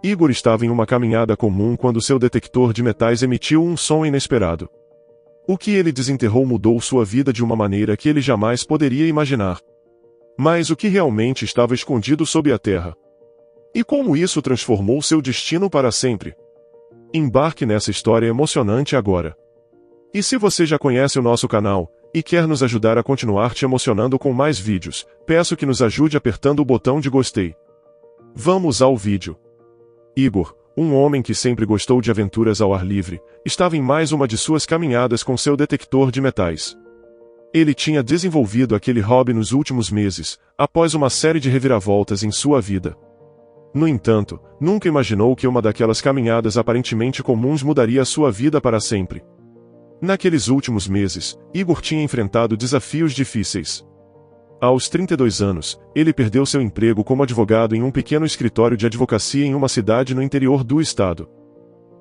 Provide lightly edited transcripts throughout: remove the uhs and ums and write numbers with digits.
Igor estava em uma caminhada comum quando seu detector de metais emitiu um som inesperado. O que ele desenterrou mudou sua vida de uma maneira que ele jamais poderia imaginar. Mas o que realmente estava escondido sob a terra? E como isso transformou seu destino para sempre? Embarque nessa história emocionante agora. E se você já conhece o nosso canal, e quer nos ajudar a continuar te emocionando com mais vídeos, peço que nos ajude apertando o botão de gostei. Vamos ao vídeo. Igor, um homem que sempre gostou de aventuras ao ar livre, estava em mais uma de suas caminhadas com seu detector de metais. Ele tinha desenvolvido aquele hobby nos últimos meses, após uma série de reviravoltas em sua vida. No entanto, nunca imaginou que uma daquelas caminhadas aparentemente comuns mudaria sua vida para sempre. Naqueles últimos meses, Igor tinha enfrentado desafios difíceis. Aos 32 anos, ele perdeu seu emprego como advogado em um pequeno escritório de advocacia em uma cidade no interior do estado.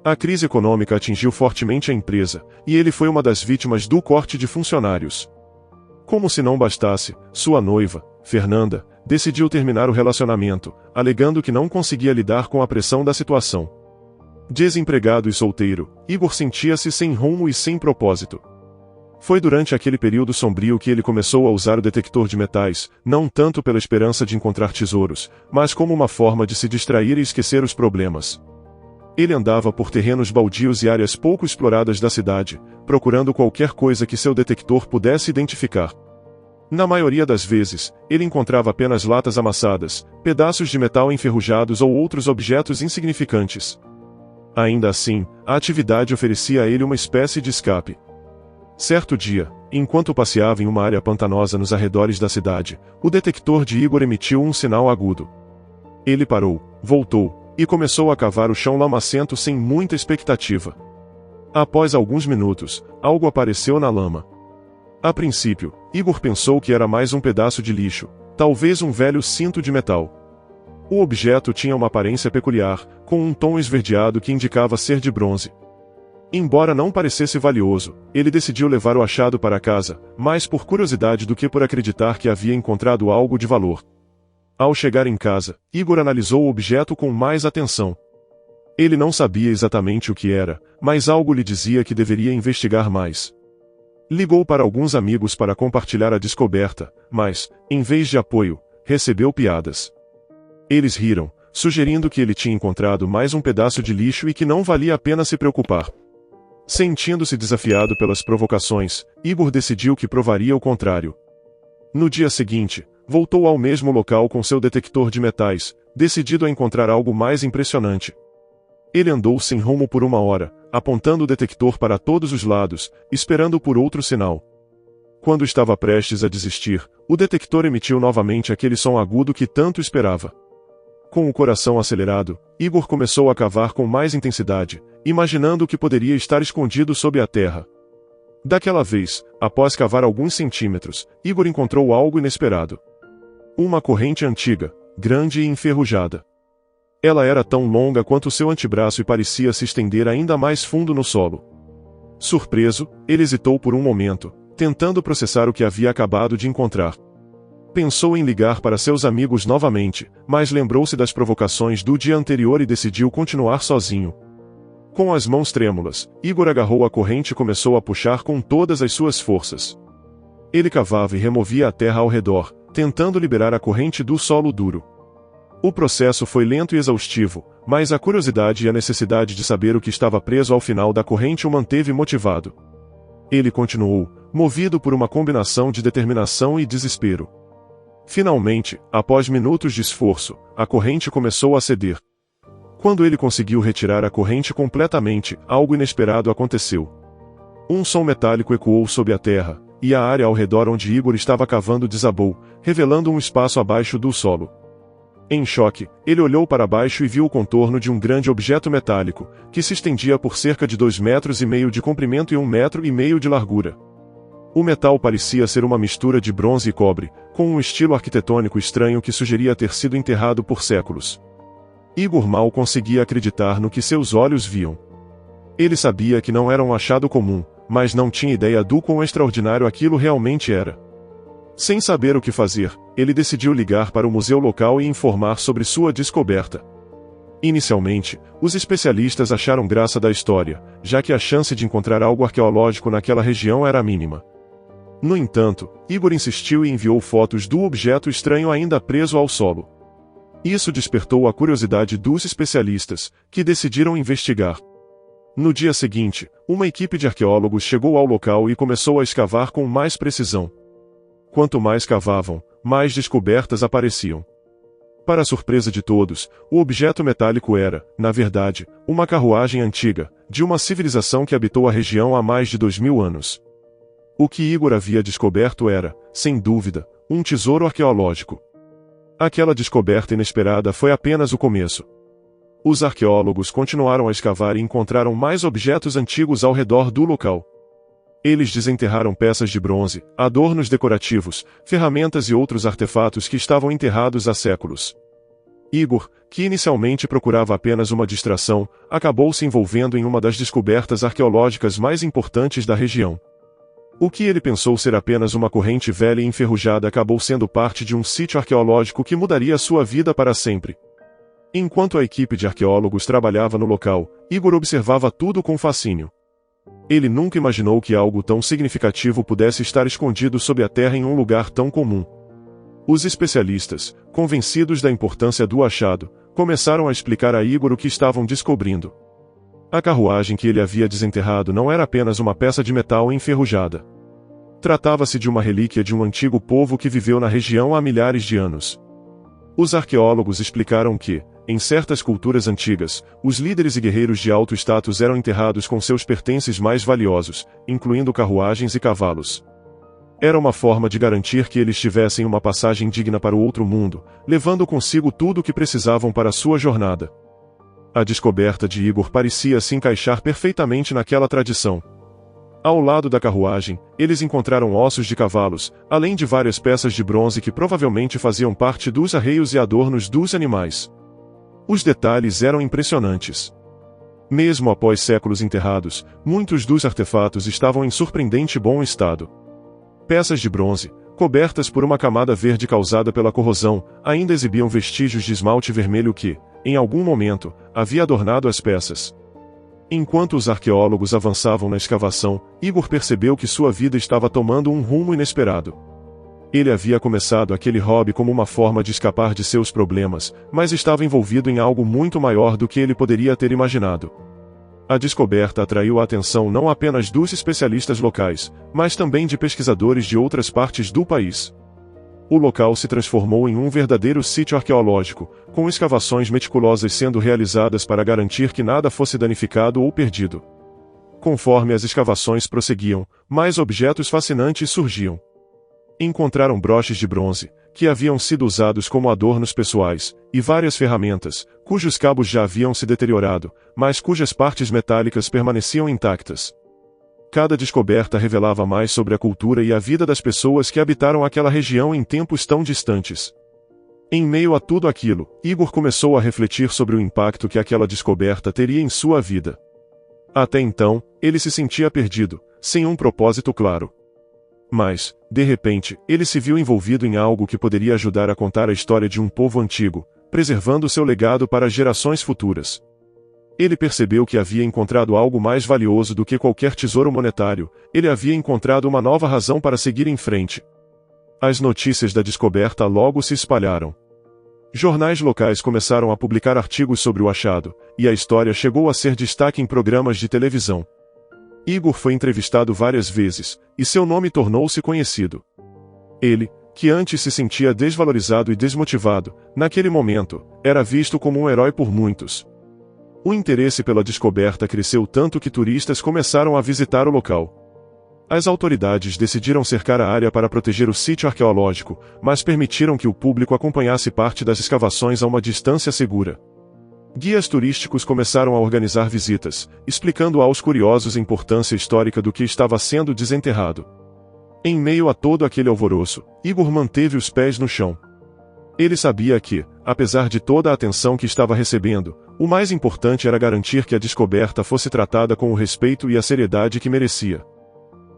A crise econômica atingiu fortemente a empresa, e ele foi uma das vítimas do corte de funcionários. Como se não bastasse, sua noiva, Fernanda, decidiu terminar o relacionamento, alegando que não conseguia lidar com a pressão da situação. Desempregado e solteiro, Igor sentia-se sem rumo e sem propósito. Foi durante aquele período sombrio que ele começou a usar o detector de metais, não tanto pela esperança de encontrar tesouros, mas como uma forma de se distrair e esquecer os problemas. Ele andava por terrenos baldios e áreas pouco exploradas da cidade, procurando qualquer coisa que seu detector pudesse identificar. Na maioria das vezes, ele encontrava apenas latas amassadas, pedaços de metal enferrujados ou outros objetos insignificantes. Ainda assim, a atividade oferecia a ele uma espécie de escape. Certo dia, enquanto passeava em uma área pantanosa nos arredores da cidade, o detector de Igor emitiu um sinal agudo. Ele parou, voltou, e começou a cavar o chão lamacento sem muita expectativa. Após alguns minutos, algo apareceu na lama. A princípio, Igor pensou que era mais um pedaço de lixo, talvez um velho cinto de metal. O objeto tinha uma aparência peculiar, com um tom esverdeado que indicava ser de bronze. Embora não parecesse valioso, ele decidiu levar o achado para casa, mais por curiosidade do que por acreditar que havia encontrado algo de valor. Ao chegar em casa, Igor analisou o objeto com mais atenção. Ele não sabia exatamente o que era, mas algo lhe dizia que deveria investigar mais. Ligou para alguns amigos para compartilhar a descoberta, mas, em vez de apoio, recebeu piadas. Eles riram, sugerindo que ele tinha encontrado mais um pedaço de lixo e que não valia a pena se preocupar. Sentindo-se desafiado pelas provocações, Igor decidiu que provaria o contrário. No dia seguinte, voltou ao mesmo local com seu detector de metais, decidido a encontrar algo mais impressionante. Ele andou sem rumo por uma hora, apontando o detector para todos os lados, esperando por outro sinal. Quando estava prestes a desistir, o detector emitiu novamente aquele som agudo que tanto esperava. Com o coração acelerado, Igor começou a cavar com mais intensidade, imaginando o que poderia estar escondido sob a terra. Daquela vez, após cavar alguns centímetros, Igor encontrou algo inesperado. Uma corrente antiga, grande e enferrujada. Ela era tão longa quanto seu antebraço e parecia se estender ainda mais fundo no solo. Surpreso, ele hesitou por um momento, tentando processar o que havia acabado de encontrar. Pensou em ligar para seus amigos novamente, mas lembrou-se das provocações do dia anterior e decidiu continuar sozinho. Com as mãos trêmulas, Igor agarrou a corrente e começou a puxar com todas as suas forças. Ele cavava e removia a terra ao redor, tentando liberar a corrente do solo duro. O processo foi lento e exaustivo, mas a curiosidade e a necessidade de saber o que estava preso ao final da corrente o manteve motivado. Ele continuou, movido por uma combinação de determinação e desespero. Finalmente, após minutos de esforço, a corrente começou a ceder. Quando ele conseguiu retirar a corrente completamente, algo inesperado aconteceu. Um som metálico ecoou sob a terra, e a área ao redor onde Igor estava cavando desabou, revelando um espaço abaixo do solo. Em choque, ele olhou para baixo e viu o contorno de um grande objeto metálico, que se estendia por cerca de 2,5 metros de comprimento e 1,5 metros de largura. O metal parecia ser uma mistura de bronze e cobre, com um estilo arquitetônico estranho que sugeria ter sido enterrado por séculos. Igor mal conseguia acreditar no que seus olhos viam. Ele sabia que não era um achado comum, mas não tinha ideia do quão extraordinário aquilo realmente era. Sem saber o que fazer, ele decidiu ligar para o museu local e informar sobre sua descoberta. Inicialmente, os especialistas acharam graça da história, já que a chance de encontrar algo arqueológico naquela região era mínima. No entanto, Igor insistiu e enviou fotos do objeto estranho ainda preso ao solo. Isso despertou a curiosidade dos especialistas, que decidiram investigar. No dia seguinte, uma equipe de arqueólogos chegou ao local e começou a escavar com mais precisão. Quanto mais cavavam, mais descobertas apareciam. Para a surpresa de todos, o objeto metálico era, na verdade, uma carruagem antiga, de uma civilização que habitou a região há mais de 2000 anos. O que Igor havia descoberto era, sem dúvida, um tesouro arqueológico. Aquela descoberta inesperada foi apenas o começo. Os arqueólogos continuaram a escavar e encontraram mais objetos antigos ao redor do local. Eles desenterraram peças de bronze, adornos decorativos, ferramentas e outros artefatos que estavam enterrados há séculos. Igor, que inicialmente procurava apenas uma distração, acabou se envolvendo em uma das descobertas arqueológicas mais importantes da região. O que ele pensou ser apenas uma corrente velha e enferrujada acabou sendo parte de um sítio arqueológico que mudaria sua vida para sempre. Enquanto a equipe de arqueólogos trabalhava no local, Igor observava tudo com fascínio. Ele nunca imaginou que algo tão significativo pudesse estar escondido sob a terra em um lugar tão comum. Os especialistas, convencidos da importância do achado, começaram a explicar a Igor o que estavam descobrindo. A carruagem que ele havia desenterrado não era apenas uma peça de metal enferrujada. Tratava-se de uma relíquia de um antigo povo que viveu na região há milhares de anos. Os arqueólogos explicaram que, em certas culturas antigas, os líderes e guerreiros de alto status eram enterrados com seus pertences mais valiosos, incluindo carruagens e cavalos. Era uma forma de garantir que eles tivessem uma passagem digna para o outro mundo, levando consigo tudo o que precisavam para sua jornada. A descoberta de Igor parecia se encaixar perfeitamente naquela tradição. Ao lado da carruagem, eles encontraram ossos de cavalos, além de várias peças de bronze que provavelmente faziam parte dos arreios e adornos dos animais. Os detalhes eram impressionantes. Mesmo após séculos enterrados, muitos dos artefatos estavam em surpreendente bom estado. Peças de bronze, cobertas por uma camada verde causada pela corrosão, ainda exibiam vestígios de esmalte vermelho que, em algum momento, havia adornado as peças. Enquanto os arqueólogos avançavam na escavação, Igor percebeu que sua vida estava tomando um rumo inesperado. Ele havia começado aquele hobby como uma forma de escapar de seus problemas, mas estava envolvido em algo muito maior do que ele poderia ter imaginado. A descoberta atraiu a atenção não apenas dos especialistas locais, mas também de pesquisadores de outras partes do país. O local se transformou em um verdadeiro sítio arqueológico, com escavações meticulosas sendo realizadas para garantir que nada fosse danificado ou perdido. Conforme as escavações prosseguiam, mais objetos fascinantes surgiam. Encontraram broches de bronze, que haviam sido usados como adornos pessoais, e várias ferramentas, cujos cabos já haviam se deteriorado, mas cujas partes metálicas permaneciam intactas. Cada descoberta revelava mais sobre a cultura e a vida das pessoas que habitaram aquela região em tempos tão distantes. Em meio a tudo aquilo, Igor começou a refletir sobre o impacto que aquela descoberta teria em sua vida. Até então, ele se sentia perdido, sem um propósito claro. Mas, de repente, ele se viu envolvido em algo que poderia ajudar a contar a história de um povo antigo, preservando seu legado para gerações futuras. Ele percebeu que havia encontrado algo mais valioso do que qualquer tesouro monetário, ele havia encontrado uma nova razão para seguir em frente. As notícias da descoberta logo se espalharam. Jornais locais começaram a publicar artigos sobre o achado, e a história chegou a ser destaque em programas de televisão. Igor foi entrevistado várias vezes, e seu nome tornou-se conhecido. Ele, que antes se sentia desvalorizado e desmotivado, naquele momento, era visto como um herói por muitos. O interesse pela descoberta cresceu tanto que turistas começaram a visitar o local. As autoridades decidiram cercar a área para proteger o sítio arqueológico, mas permitiram que o público acompanhasse parte das escavações a uma distância segura. Guias turísticos começaram a organizar visitas, explicando aos curiosos a importância histórica do que estava sendo desenterrado. Em meio a todo aquele alvoroço, Igor manteve os pés no chão. Ele sabia que, apesar de toda a atenção que estava recebendo, o mais importante era garantir que a descoberta fosse tratada com o respeito e a seriedade que merecia.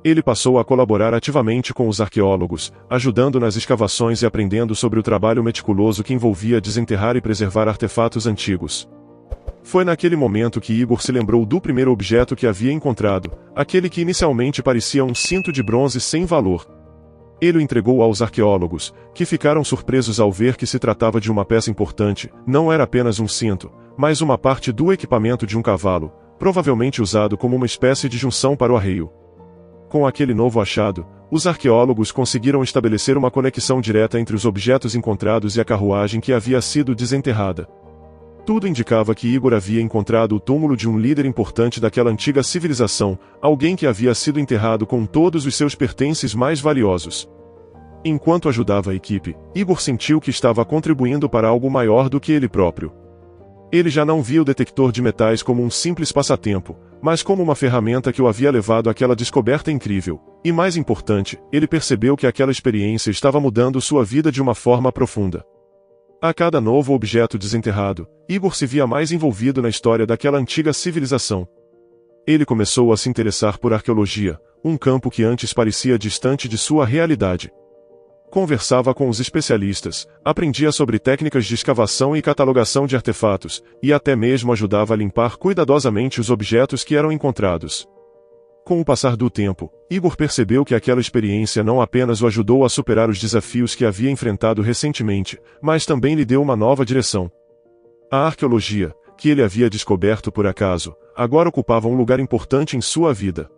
Ele passou a colaborar ativamente com os arqueólogos, ajudando nas escavações e aprendendo sobre o trabalho meticuloso que envolvia desenterrar e preservar artefatos antigos. Foi naquele momento que Igor se lembrou do primeiro objeto que havia encontrado, aquele que inicialmente parecia um cinto de bronze sem valor. Ele o entregou aos arqueólogos, que ficaram surpresos ao ver que se tratava de uma peça importante. Não era apenas um cinto, mas uma parte do equipamento de um cavalo, provavelmente usado como uma espécie de junção para o arreio. Com aquele novo achado, os arqueólogos conseguiram estabelecer uma conexão direta entre os objetos encontrados e a carruagem que havia sido desenterrada. Tudo indicava que Igor havia encontrado o túmulo de um líder importante daquela antiga civilização, alguém que havia sido enterrado com todos os seus pertences mais valiosos. Enquanto ajudava a equipe, Igor sentiu que estava contribuindo para algo maior do que ele próprio. Ele já não via o detector de metais como um simples passatempo, mas como uma ferramenta que o havia levado àquela descoberta incrível. E mais importante, ele percebeu que aquela experiência estava mudando sua vida de uma forma profunda. A cada novo objeto desenterrado, Igor se via mais envolvido na história daquela antiga civilização. Ele começou a se interessar por arqueologia, um campo que antes parecia distante de sua realidade. Conversava com os especialistas, aprendia sobre técnicas de escavação e catalogação de artefatos, e até mesmo ajudava a limpar cuidadosamente os objetos que eram encontrados. Com o passar do tempo, Igor percebeu que aquela experiência não apenas o ajudou a superar os desafios que havia enfrentado recentemente, mas também lhe deu uma nova direção. A arqueologia, que ele havia descoberto por acaso, agora ocupava um lugar importante em sua vida.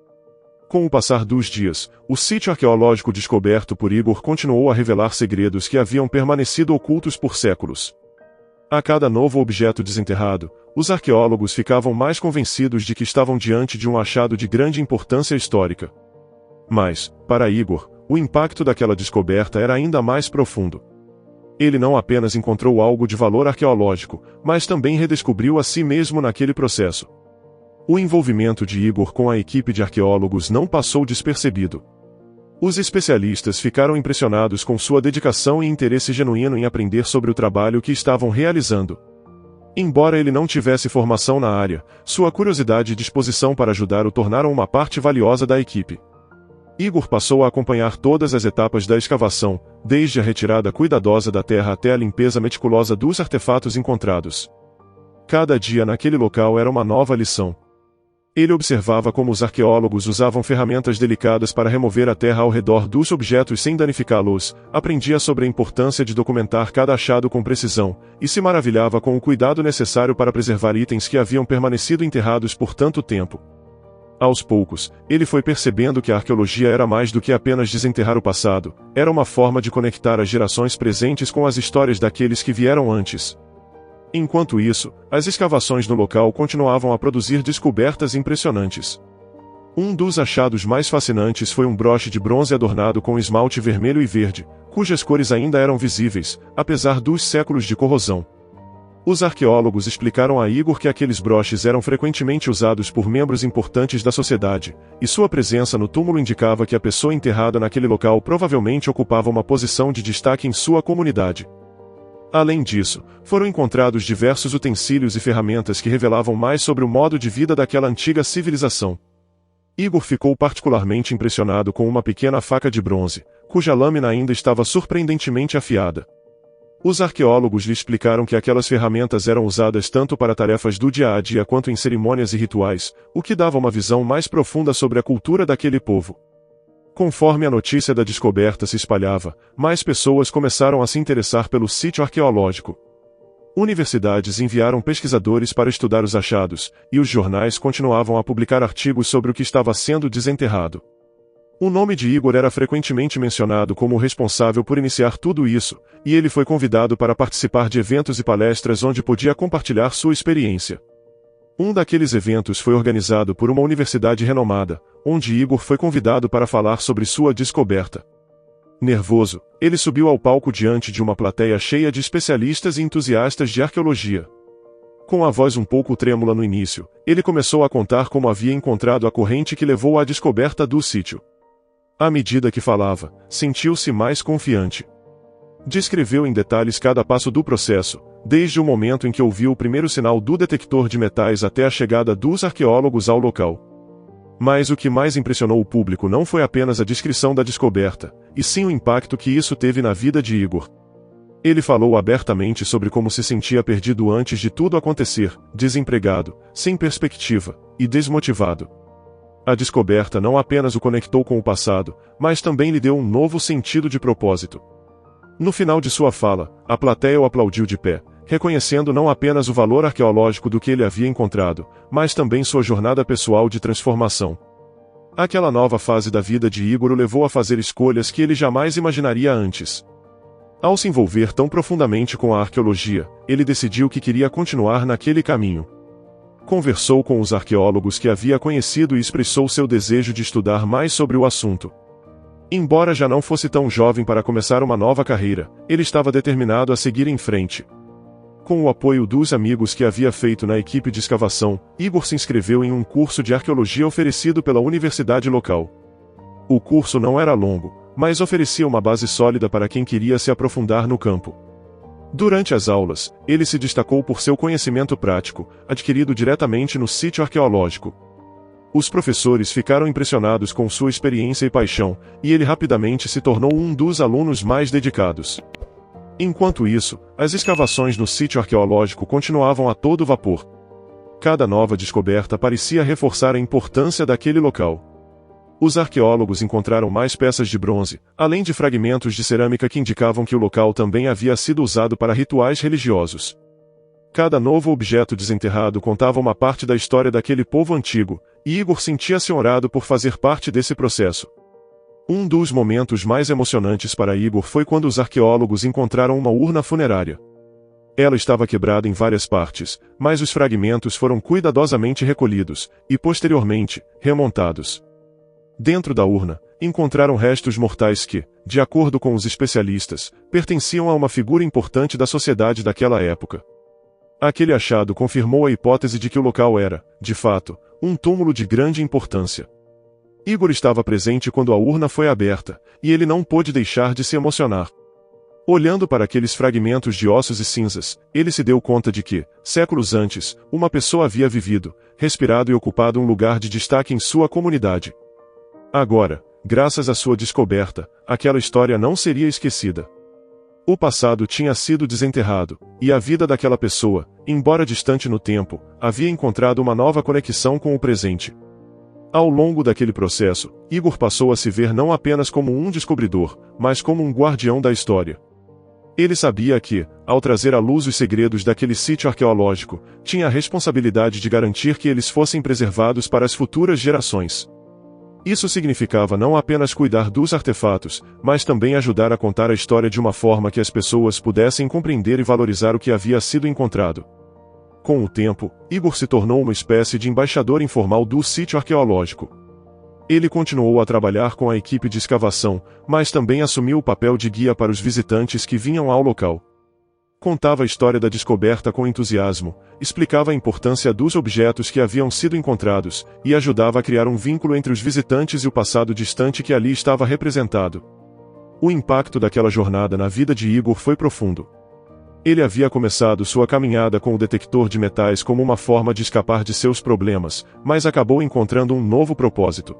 Com o passar dos dias, o sítio arqueológico descoberto por Igor continuou a revelar segredos que haviam permanecido ocultos por séculos. A cada novo objeto desenterrado, os arqueólogos ficavam mais convencidos de que estavam diante de um achado de grande importância histórica. Mas, para Igor, o impacto daquela descoberta era ainda mais profundo. Ele não apenas encontrou algo de valor arqueológico, mas também redescobriu a si mesmo naquele processo. O envolvimento de Igor com a equipe de arqueólogos não passou despercebido. Os especialistas ficaram impressionados com sua dedicação e interesse genuíno em aprender sobre o trabalho que estavam realizando. Embora ele não tivesse formação na área, sua curiosidade e disposição para ajudar o tornaram uma parte valiosa da equipe. Igor passou a acompanhar todas as etapas da escavação, desde a retirada cuidadosa da terra até a limpeza meticulosa dos artefatos encontrados. Cada dia naquele local era uma nova lição. Ele observava como os arqueólogos usavam ferramentas delicadas para remover a terra ao redor dos objetos sem danificá-los, aprendia sobre a importância de documentar cada achado com precisão, e se maravilhava com o cuidado necessário para preservar itens que haviam permanecido enterrados por tanto tempo. Aos poucos, ele foi percebendo que a arqueologia era mais do que apenas desenterrar o passado, era uma forma de conectar as gerações presentes com as histórias daqueles que vieram antes. Enquanto isso, as escavações no local continuavam a produzir descobertas impressionantes. Um dos achados mais fascinantes foi um broche de bronze adornado com esmalte vermelho e verde, cujas cores ainda eram visíveis, apesar dos séculos de corrosão. Os arqueólogos explicaram a Igor que aqueles broches eram frequentemente usados por membros importantes da sociedade, e sua presença no túmulo indicava que a pessoa enterrada naquele local provavelmente ocupava uma posição de destaque em sua comunidade. Além disso, foram encontrados diversos utensílios e ferramentas que revelavam mais sobre o modo de vida daquela antiga civilização. Igor ficou particularmente impressionado com uma pequena faca de bronze, cuja lâmina ainda estava surpreendentemente afiada. Os arqueólogos lhe explicaram que aquelas ferramentas eram usadas tanto para tarefas do dia a dia quanto em cerimônias e rituais, o que dava uma visão mais profunda sobre a cultura daquele povo. Conforme a notícia da descoberta se espalhava, mais pessoas começaram a se interessar pelo sítio arqueológico. Universidades enviaram pesquisadores para estudar os achados, e os jornais continuavam a publicar artigos sobre o que estava sendo desenterrado. O nome de Igor era frequentemente mencionado como o responsável por iniciar tudo isso, e ele foi convidado para participar de eventos e palestras onde podia compartilhar sua experiência. Um daqueles eventos foi organizado por uma universidade renomada, onde Igor foi convidado para falar sobre sua descoberta. Nervoso, ele subiu ao palco diante de uma plateia cheia de especialistas e entusiastas de arqueologia. Com a voz um pouco trêmula no início, ele começou a contar como havia encontrado a corrente que levou à descoberta do sítio. À medida que falava, sentiu-se mais confiante. Descreveu em detalhes cada passo do processo, desde o momento em que ouviu o primeiro sinal do detector de metais até a chegada dos arqueólogos ao local. Mas o que mais impressionou o público não foi apenas a descrição da descoberta, e sim o impacto que isso teve na vida de Igor. Ele falou abertamente sobre como se sentia perdido antes de tudo acontecer, desempregado, sem perspectiva, e desmotivado. A descoberta não apenas o conectou com o passado, mas também lhe deu um novo sentido de propósito. No final de sua fala, a plateia o aplaudiu de pé, reconhecendo não apenas o valor arqueológico do que ele havia encontrado, mas também sua jornada pessoal de transformação. Aquela nova fase da vida de Igor o levou a fazer escolhas que ele jamais imaginaria antes. Ao se envolver tão profundamente com a arqueologia, ele decidiu que queria continuar naquele caminho. Conversou com os arqueólogos que havia conhecido e expressou seu desejo de estudar mais sobre o assunto. Embora já não fosse tão jovem para começar uma nova carreira, ele estava determinado a seguir em frente. Com o apoio dos amigos que havia feito na equipe de escavação, Igor se inscreveu em um curso de arqueologia oferecido pela universidade local. O curso não era longo, mas oferecia uma base sólida para quem queria se aprofundar no campo. Durante as aulas, ele se destacou por seu conhecimento prático, adquirido diretamente no sítio arqueológico. Os professores ficaram impressionados com sua experiência e paixão, e ele rapidamente se tornou um dos alunos mais dedicados. Enquanto isso, as escavações no sítio arqueológico continuavam a todo vapor. Cada nova descoberta parecia reforçar a importância daquele local. Os arqueólogos encontraram mais peças de bronze, além de fragmentos de cerâmica que indicavam que o local também havia sido usado para rituais religiosos. Cada novo objeto desenterrado contava uma parte da história daquele povo antigo, e Igor sentia-se honrado por fazer parte desse processo. Um dos momentos mais emocionantes para Igor foi quando os arqueólogos encontraram uma urna funerária. Ela estava quebrada em várias partes, mas os fragmentos foram cuidadosamente recolhidos, e posteriormente, remontados. Dentro da urna, encontraram restos mortais que, de acordo com os especialistas, pertenciam a uma figura importante da sociedade daquela época. Aquele achado confirmou a hipótese de que o local era, de fato, um túmulo de grande importância. Igor estava presente quando a urna foi aberta, e ele não pôde deixar de se emocionar. Olhando para aqueles fragmentos de ossos e cinzas, ele se deu conta de que, séculos antes, uma pessoa havia vivido, respirado e ocupado um lugar de destaque em sua comunidade. Agora, graças à sua descoberta, aquela história não seria esquecida. O passado tinha sido desenterrado, e a vida daquela pessoa, embora distante no tempo, havia encontrado uma nova conexão com o presente. Ao longo daquele processo, Igor passou a se ver não apenas como um descobridor, mas como um guardião da história. Ele sabia que, ao trazer à luz os segredos daquele sítio arqueológico, tinha a responsabilidade de garantir que eles fossem preservados para as futuras gerações. Isso significava não apenas cuidar dos artefatos, mas também ajudar a contar a história de uma forma que as pessoas pudessem compreender e valorizar o que havia sido encontrado. Com o tempo, Igor se tornou uma espécie de embaixador informal do sítio arqueológico. Ele continuou a trabalhar com a equipe de escavação, mas também assumiu o papel de guia para os visitantes que vinham ao local. Contava a história da descoberta com entusiasmo, explicava a importância dos objetos que haviam sido encontrados, e ajudava a criar um vínculo entre os visitantes e o passado distante que ali estava representado. O impacto daquela jornada na vida de Igor foi profundo. Ele havia começado sua caminhada com o detector de metais como uma forma de escapar de seus problemas, mas acabou encontrando um novo propósito.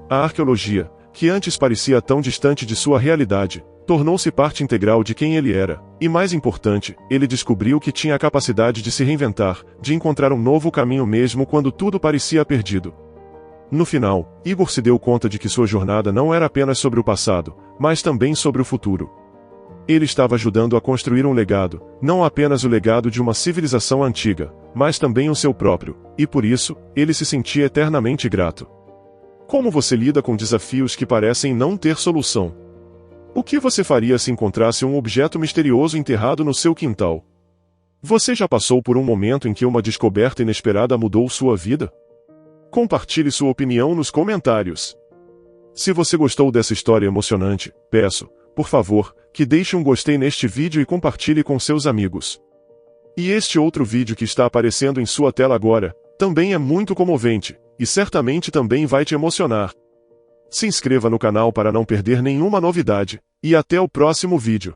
A arqueologia, que antes parecia tão distante de sua realidade, tornou-se parte integral de quem ele era, e mais importante, ele descobriu que tinha a capacidade de se reinventar, de encontrar um novo caminho mesmo quando tudo parecia perdido. No final, Igor se deu conta de que sua jornada não era apenas sobre o passado, mas também sobre o futuro. Ele estava ajudando a construir um legado, não apenas o legado de uma civilização antiga, mas também o seu próprio, e por isso, ele se sentia eternamente grato. Como você lida com desafios que parecem não ter solução? O que você faria se encontrasse um objeto misterioso enterrado no seu quintal? Você já passou por um momento em que uma descoberta inesperada mudou sua vida? Compartilhe sua opinião nos comentários. Se você gostou dessa história emocionante, peço, por favor, que deixe um gostei neste vídeo e compartilhe com seus amigos. E este outro vídeo que está aparecendo em sua tela agora, também é muito comovente, e certamente também vai te emocionar. Se inscreva no canal para não perder nenhuma novidade, e até o próximo vídeo.